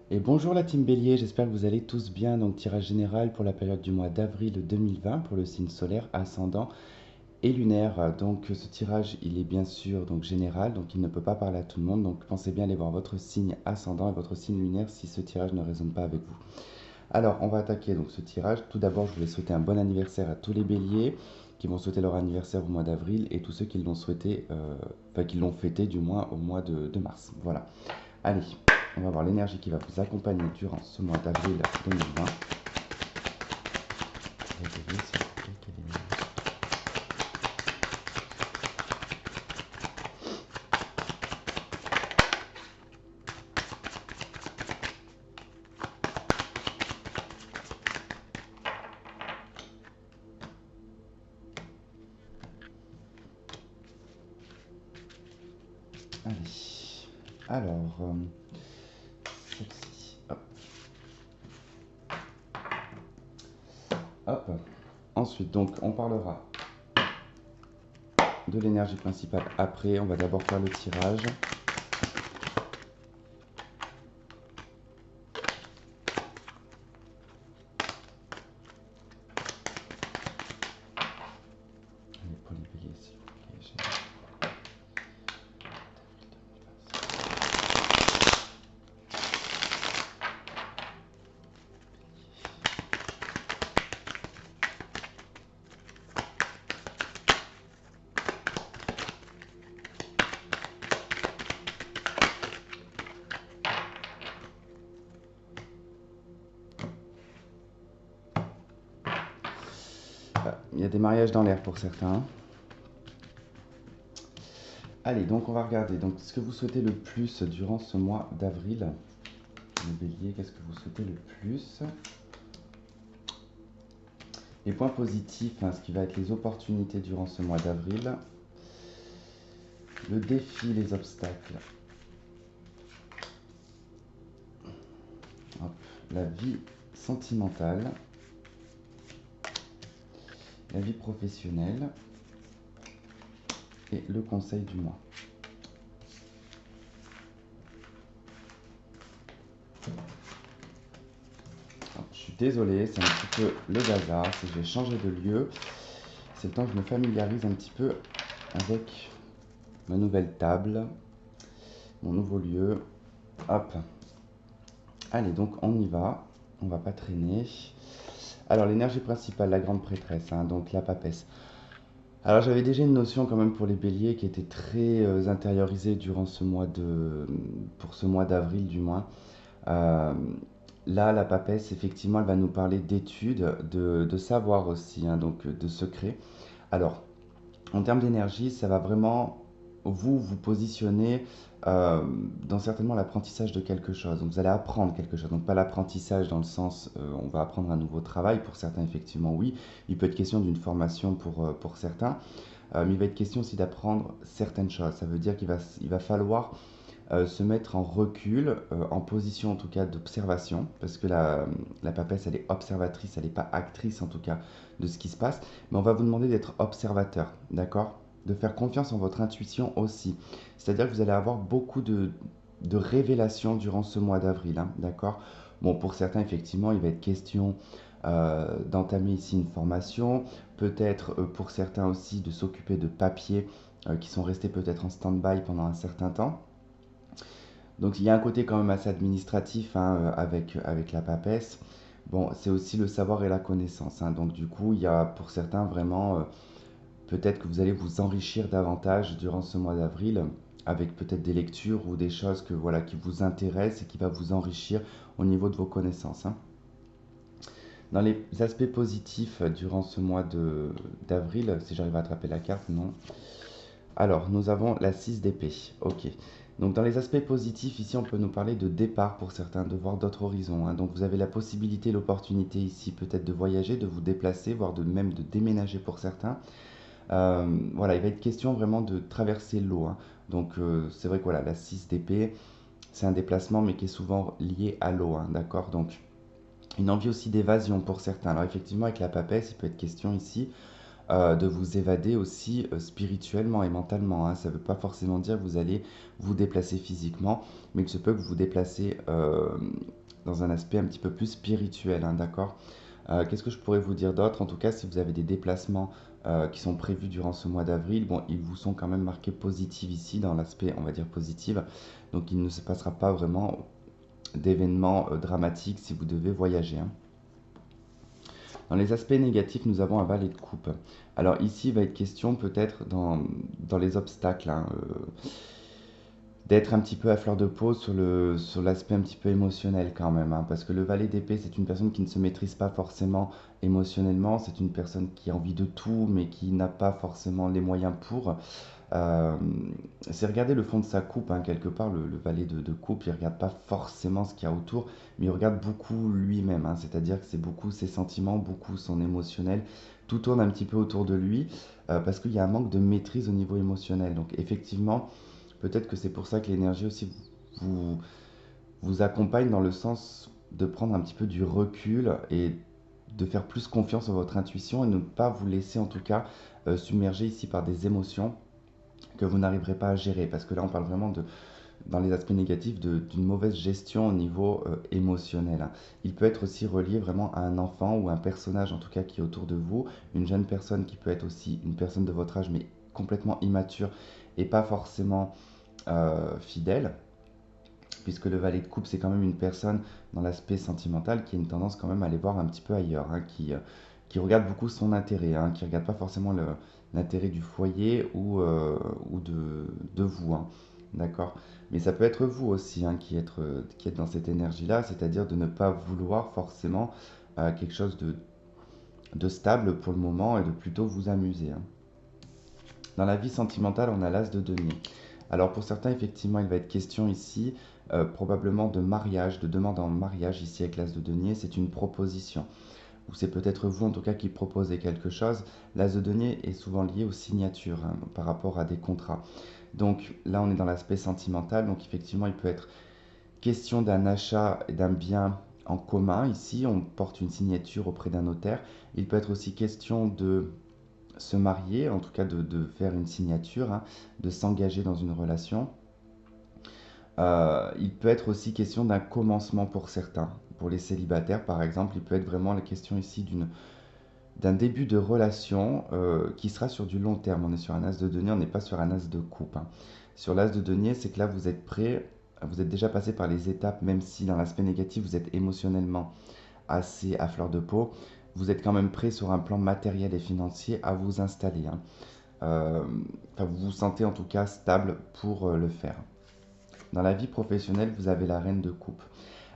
Et bonjour la team Bélier, j'espère que vous allez tous bien. Donc tirage général pour la période du mois d'avril 2020 pour le signe solaire, ascendant et lunaire. Donc ce tirage il est bien sûr donc général, donc il ne peut pas parler à tout le monde. Donc pensez bien aller voir votre signe ascendant et votre signe lunaire si ce tirage ne résonne pas avec vous. Alors on va attaquer donc ce tirage. Tout d'abord je voulais souhaiter un bon anniversaire à tous les béliers qui vont souhaiter leur anniversaire au mois d'avril et tous ceux qui l'ont souhaité, qui l'ont fêté du moins au mois de mars. Voilà. Allez, on va voir l'énergie qui va vous accompagner durant ce mois d'avril 2020. Allez, alors, celle-ci, hop, hop. Ensuite, donc, on parlera de l'énergie principale après. On va d'abord faire le tirage. Allez, pour les béliers, s'il vous plaît. Il y a des mariages dans l'air pour certains. Allez, donc on va regarder. Donc, ce que vous souhaitez le plus durant ce mois d'avril. Les béliers, qu'est-ce que vous souhaitez le plus? Les points positifs, ce qui va être les opportunités durant ce mois d'avril. Le défi, les obstacles. Hop, la vie sentimentale. La vie professionnelle. Et le conseil du mois. Alors, je suis désolé, c'est un petit peu le bazar, si je vais changer de lieu. C'est le temps que je me familiarise un petit peu avec ma nouvelle table, mon nouveau lieu. Hop. Allez, donc on y va. On va pas traîner. Alors, l'énergie principale, la grande prêtresse, donc la papesse. Alors, j'avais déjà une notion quand même pour les béliers qui était très intériorisée durant pour ce mois d'avril du moins. Euh, Là, la papesse, effectivement, elle va nous parler d'études, de savoir aussi, donc de secrets. Alors, en termes d'énergie, ça va vraiment vous positionner euh, dans certainement l'apprentissage de quelque chose. Donc, vous allez apprendre quelque chose. Donc, pas l'apprentissage dans le sens on va apprendre un nouveau travail. Pour certains, effectivement, oui. Il peut être question d'une formation pour certains. Mais il va être question aussi d'apprendre certaines choses. Ça veut dire il va falloir se mettre en recul, en position en tout cas d'observation, parce que la papesse elle est observatrice, elle n'est pas actrice en tout cas de ce qui se passe, mais on va vous demander d'être observateur, d'accord? De faire confiance en votre intuition aussi. C'est-à-dire que vous allez avoir beaucoup de révélations durant ce mois d'avril, d'accord? Bon, pour certains, effectivement, il va être question d'entamer ici une formation, peut-être pour certains aussi de s'occuper de papiers qui sont restés peut-être en stand-by pendant un certain temps. Donc il y a un côté quand même assez administratif avec la papesse. Bon, c'est aussi le savoir et la connaissance. Donc du coup, il y a pour certains vraiment, peut-être que vous allez vous enrichir davantage durant ce mois d'avril avec peut-être des lectures ou des choses voilà, qui vous intéressent et qui va vous enrichir au niveau de vos connaissances. Dans les aspects positifs durant ce mois d'avril, si j'arrive à attraper la carte, non. Alors, nous avons la 6 d'épée. Ok. Donc, dans les aspects positifs, ici, on peut nous parler de départ pour certains, de voir d'autres horizons. Donc, vous avez la possibilité, l'opportunité ici, peut-être de voyager, de vous déplacer, voire même de déménager pour certains. Voilà, il va être question vraiment de traverser l'eau. Donc, c'est vrai que voilà, la 6 d'épée, c'est un déplacement, mais qui est souvent lié à l'eau. D'accord. Donc, une envie aussi d'évasion pour certains. Alors, effectivement, avec la papesse, il peut être question ici de vous évader aussi spirituellement et mentalement, hein. Ça ne veut pas forcément dire que vous allez vous déplacer physiquement, mais que se peut que vous vous déplacez dans un aspect un petit peu plus spirituel, hein, d'accord? Qu'est-ce que je pourrais vous dire d'autre? En tout cas, si vous avez des déplacements qui sont prévus durant ce mois d'avril, bon, ils vous sont quand même marqués positifs ici, dans l'aspect, on va dire, positif. Donc, il ne se passera pas vraiment d'événements dramatiques si vous devez voyager, hein. Dans les aspects négatifs, nous avons un valet de coupe. Alors ici, il va être question peut-être dans les obstacles, hein, d'être un petit peu à fleur de peau sur l'aspect un petit peu émotionnel quand même, hein, parce que le valet d'épée, c'est une personne qui ne se maîtrise pas forcément émotionnellement, c'est une personne qui a envie de tout, mais qui n'a pas forcément les moyens pour. Euh, c'est regarder le fond de sa coupe, hein, quelque part, le valet de coupe, il regarde pas forcément ce qu'il y a autour, mais il regarde beaucoup lui-même, hein, c'est-à-dire que c'est beaucoup ses sentiments, beaucoup son émotionnel, tout tourne un petit peu autour de lui, parce qu'il y a un manque de maîtrise au niveau émotionnel. Donc effectivement, peut-être que c'est pour ça que l'énergie aussi vous, vous accompagne dans le sens de prendre un petit peu du recul et de faire plus confiance à votre intuition et ne pas vous laisser en tout cas submerger ici par des émotions que vous n'arriverez pas à gérer. Parce que là, on parle vraiment de, dans les aspects négatifs d'une mauvaise gestion au niveau émotionnel, hein. Il peut être aussi relié vraiment à un enfant ou un personnage en tout cas qui est autour de vous, une jeune personne qui peut être aussi une personne de votre âge mais complètement immature et pas forcément fidèle, puisque le valet de coupe, c'est quand même une personne dans l'aspect sentimental qui a une tendance quand même à aller voir un petit peu ailleurs, hein, qui regarde beaucoup son intérêt, hein, qui ne regarde pas forcément l'intérêt du foyer ou de vous, hein, d'accord? Mais ça peut être vous aussi, hein, qui êtes dans cette énergie-là, c'est-à-dire de ne pas vouloir forcément quelque chose de stable pour le moment et de plutôt vous amuser, hein. Dans la vie sentimentale, on a l'as de denier. Alors pour certains, effectivement, il va être question ici probablement de mariage, de demande en mariage ici avec l'as de denier. C'est une proposition. Ou c'est peut-être vous en tout cas qui proposez quelque chose. L'as de denier est souvent lié aux signatures, hein, par rapport à des contrats. Donc là, on est dans l'aspect sentimental. Donc effectivement, il peut être question d'un achat d'un bien en commun. Ici, on porte une signature auprès d'un notaire. Il peut être aussi question de se marier, en tout cas de faire une signature, hein, de s'engager dans une relation. Il peut être aussi question d'un commencement pour certains. Pour les célibataires, par exemple, il peut être vraiment la question ici d'un début de relation qui sera sur du long terme. On est sur un as de denier, on n'est pas sur un as de coupe, hein. Sur l'as de denier, c'est que là, vous êtes prêt, vous êtes déjà passé par les étapes, même si dans l'aspect négatif, vous êtes émotionnellement assez à fleur de peau, vous êtes quand même prêt sur un plan matériel et financier à vous installer, hein. Euh, enfin, vous vous sentez en tout cas stable pour le faire. Dans la vie professionnelle, vous avez la reine de coupe.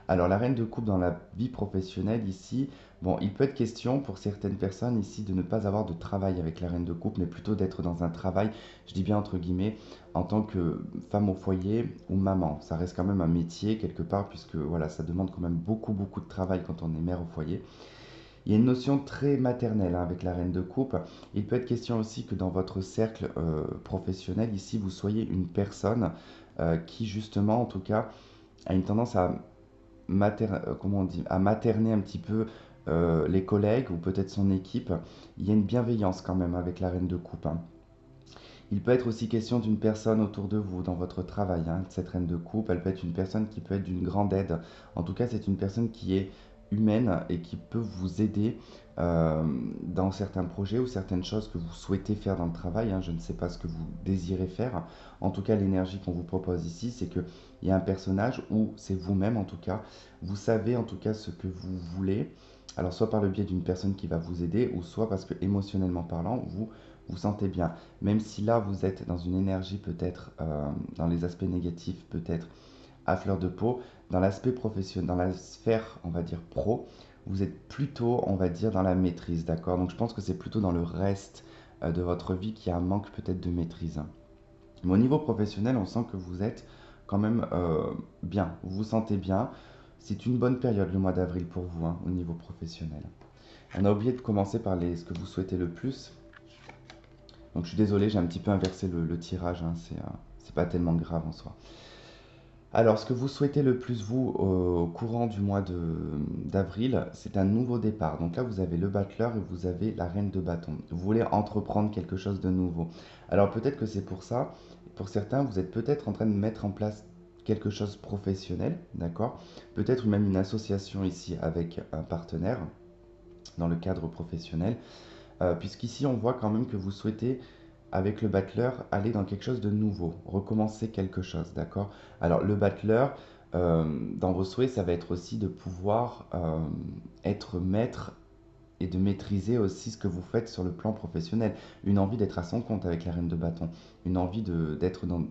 Alors la reine de coupe dans la vie professionnelle ici, bon, il peut être question pour certaines personnes ici de ne pas avoir de travail avec la reine de coupe, mais plutôt d'être dans un travail, je dis bien entre guillemets, en tant que femme au foyer ou maman. Ça reste quand même un métier quelque part, puisque voilà, ça demande quand même beaucoup, beaucoup de travail quand on est mère au foyer. Il y a une notion très maternelle, hein, avec la reine de coupe. Il peut être question aussi que dans votre cercle professionnel, ici, vous soyez une personne qui, justement, en tout cas, a une tendance à, comment on dit, à materner un petit peu les collègues ou peut-être son équipe. Il y a une bienveillance quand même avec la reine de coupe, hein. Il peut être aussi question d'une personne autour de vous dans votre travail, hein, cette reine de coupe. Elle peut être une personne qui peut être d'une grande aide. En tout cas, c'est une personne qui est humaine et qui peut vous aider euh, dans certains projets ou certaines choses que vous souhaitez faire dans le travail, hein. Je ne sais pas ce que vous désirez faire. En tout cas, l'énergie qu'on vous propose ici, c'est qu'il y a un personnage ou c'est vous-même en tout cas. Vous savez en tout cas ce que vous voulez. Alors soit par le biais d'une personne qui va vous aider ou soit parce que émotionnellement parlant, vous vous sentez bien. Même si là vous êtes dans une énergie peut-être, dans les aspects négatifs peut-être à fleur de peau, dans l'aspect professionnel, dans la sphère on va dire pro, vous êtes plutôt on va dire dans la maîtrise, d'accord? Donc je pense que c'est plutôt dans le reste de votre vie qu'il y a un manque peut-être de maîtrise. Mais au niveau professionnel, on sent que vous êtes quand même bien, vous vous sentez bien. C'est une bonne période le mois d'avril pour vous, hein, au niveau professionnel. On a oublié de commencer par ce que vous souhaitez le plus. Donc je suis désolé, j'ai un petit peu inversé le tirage, hein, c'est pas tellement grave en soi. Alors, ce que vous souhaitez le plus, vous, au courant du mois d'avril, c'est un nouveau départ. Donc là, vous avez le battleur et vous avez la reine de bâton. Vous voulez entreprendre quelque chose de nouveau. Alors peut-être que c'est pour ça. Pour certains, vous êtes peut-être en train de mettre en place quelque chose de professionnel, d'accord? Peut-être même une association ici avec un partenaire dans le cadre professionnel. Puisqu'ici, on voit quand même que vous souhaitez avec le battleur, aller dans quelque chose de nouveau, recommencer quelque chose, d'accord? Alors, le battleur, dans vos souhaits, ça va être aussi de pouvoir être maître et de maîtriser aussi ce que vous faites sur le plan professionnel. Une envie d'être à son compte avec la reine de bâton, une envie d'être dans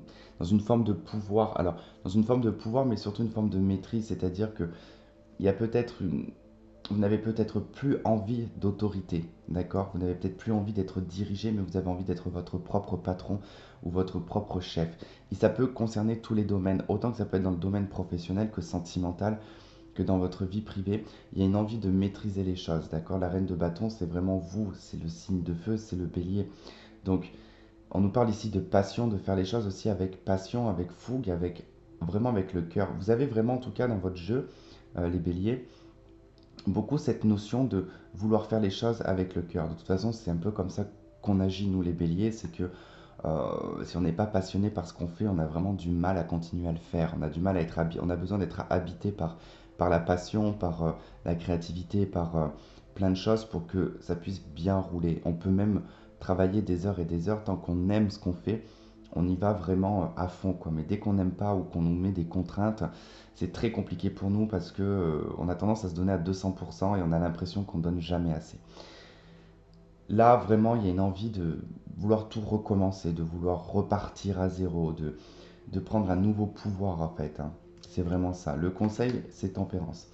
une forme de pouvoir. Alors, dans une forme de pouvoir, mais surtout une forme de maîtrise, c'est-à-dire que il y a peut-être vous n'avez peut-être plus envie d'autorité, d'accord? Vous n'avez peut-être plus envie d'être dirigé, mais vous avez envie d'être votre propre patron ou votre propre chef. Et ça peut concerner tous les domaines, autant que ça peut être dans le domaine professionnel que sentimental, que dans votre vie privée. Il y a une envie de maîtriser les choses, d'accord? La reine de bâton, c'est vraiment vous, c'est le signe de feu, c'est le bélier. Donc, on nous parle ici de passion, de faire les choses aussi avec passion, avec fougue, avec vraiment avec le cœur. Vous avez vraiment, en tout cas, dans votre jeu, les béliers, beaucoup cette notion de vouloir faire les choses avec le cœur. De toute façon, c'est un peu comme ça qu'on agit, nous les béliers, c'est que si on n'est pas passionné par ce qu'on fait, on a vraiment du mal à continuer à le faire. On a du mal à être on a besoin d'être habité par la passion, par la créativité, par plein de choses pour que ça puisse bien rouler. On peut même travailler des heures et des heures tant qu'on aime ce qu'on fait. On y va vraiment à fond, quoi. Mais dès qu'on n'aime pas ou qu'on nous met des contraintes, c'est très compliqué pour nous parce que on a tendance à se donner à 200% et on a l'impression qu'on donne jamais assez. Là, vraiment, il y a une envie de vouloir tout recommencer, de vouloir repartir à zéro, de prendre un nouveau pouvoir en fait, hein. C'est vraiment ça. Le conseil, c'est tempérance.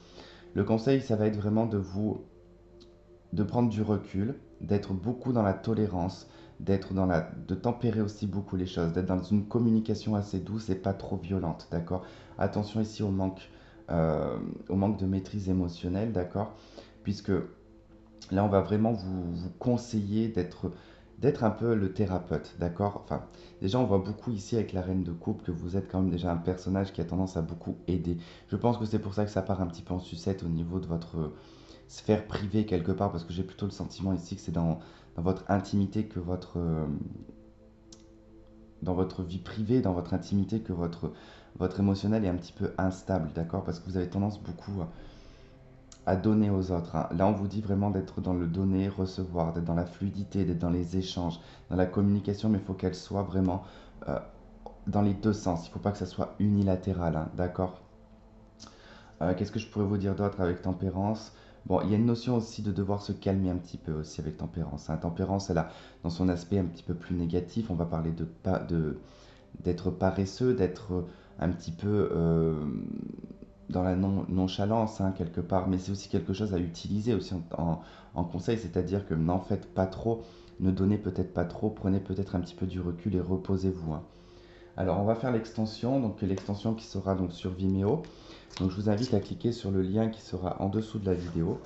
Le conseil, ça va être vraiment de prendre du recul, d'être beaucoup dans la tolérance, de tempérer aussi beaucoup les choses, d'être dans une communication assez douce et pas trop violente, d'accord? Attention ici au manque de maîtrise émotionnelle, d'accord? Puisque là, on va vraiment vous conseiller d'être un peu le thérapeute, d'accord? Enfin, déjà, on voit beaucoup ici avec la reine de coupe que vous êtes quand même déjà un personnage qui a tendance à beaucoup aider. Je pense que c'est pour ça que ça part un petit peu en sucette au niveau de votre sphère privée quelque part, parce que j'ai plutôt le sentiment ici que c'est dans votre intimité que dans votre vie privée, dans votre intimité que votre émotionnel est un petit peu instable, d'accord? Parce que vous avez tendance beaucoup à donner aux autres, hein. Là, on vous dit vraiment d'être dans le donner, recevoir, d'être dans la fluidité, d'être dans les échanges, dans la communication, mais il faut qu'elle soit vraiment euh, dans les deux sens. Il ne faut pas que ça soit unilatéral, hein, d'accord? Qu'est-ce que je pourrais vous dire d'autre avec tempérance? Bon, il y a une notion aussi de devoir se calmer un petit peu aussi avec tempérance, hein. Tempérance, elle a dans son aspect un petit peu plus négatif, on va parler d'être paresseux, d'être un petit peu dans la nonchalance, hein, quelque part, mais c'est aussi quelque chose à utiliser aussi en conseil, c'est-à-dire que n'en faites pas trop, ne donnez peut-être pas trop, prenez peut-être un petit peu du recul et reposez-vous, hein. Alors, on va faire l'extension, donc l'extension qui sera donc sur Vimeo. Donc, je vous invite à cliquer sur le lien qui sera en dessous de la vidéo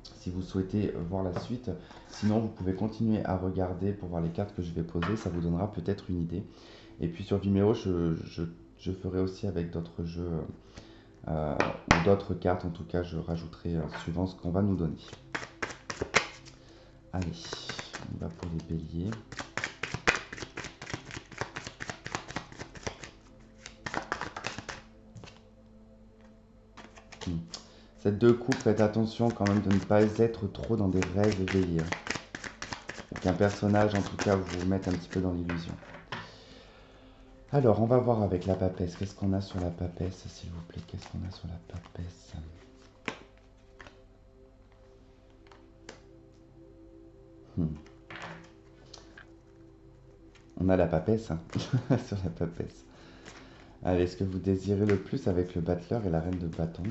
si vous souhaitez voir la suite. Sinon, vous pouvez continuer à regarder pour voir les cartes que je vais poser, ça vous donnera peut-être une idée. Et puis sur Vimeo, je ferai aussi avec d'autres jeux ou d'autres cartes, en tout cas, je rajouterai suivant ce qu'on va nous donner. Allez, on va pour les béliers. Cette deux coups, faites attention quand même de ne pas être trop dans des rêves éveillés, hein. Qu'un personnage, en tout cas, vous mette un petit peu dans l'illusion. Alors, on va voir avec la papesse. Qu'est-ce qu'on a sur la papesse, s'il vous plaît? Qu'est-ce qu'on a sur la papesse? Hmm. On a la papesse, hein, sur la papesse. Allez, ce que vous désirez le plus avec le battleur et la reine de bâton?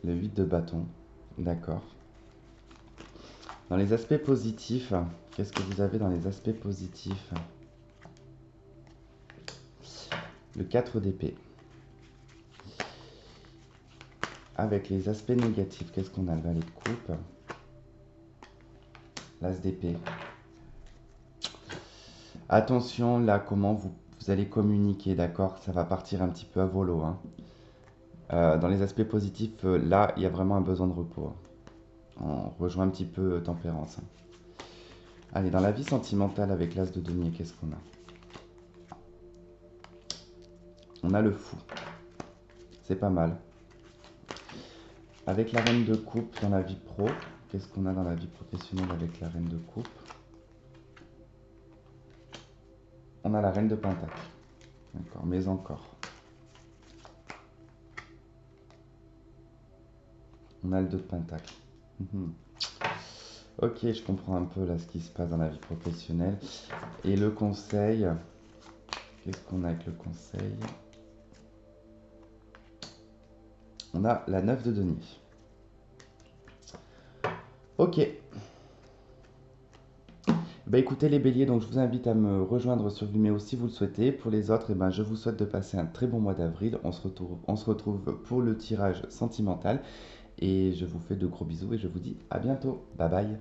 Le 8 de bâton, d'accord. Dans les aspects positifs, qu'est-ce que vous avez dans les aspects positifs? Le 4 d'épée. Avec les aspects négatifs, qu'est-ce qu'on a? Le valet de coupe, l'as d'épée. Attention là, comment vous allez communiquer, d'accord? Ça va partir un petit peu à volo, hein. Dans les aspects positifs, là, il y a vraiment un besoin de repos, hein. On rejoint un petit peu tempérance, hein. Allez, dans la vie sentimentale avec l'as de denier, qu'est-ce qu'on a? On a le fou. C'est pas mal. Avec la reine de coupe dans la vie pro, qu'est-ce qu'on a dans la vie professionnelle avec la reine de coupe? On a la reine de pentacle. D'accord, mais encore. On a le 2 de pentacle. Mhm. Ok, je comprends un peu là ce qui se passe dans la vie professionnelle. Et le conseil, qu'est-ce qu'on a avec le conseil? On a la 9 de denier. Ok. Bah écoutez les béliers, donc je vous invite à me rejoindre sur Vimeo si vous le souhaitez. Pour les autres, eh ben, je vous souhaite de passer un très bon mois d'avril. On se retrouve pour le tirage sentimental. Et je vous fais de gros bisous et je vous dis à bientôt. Bye bye.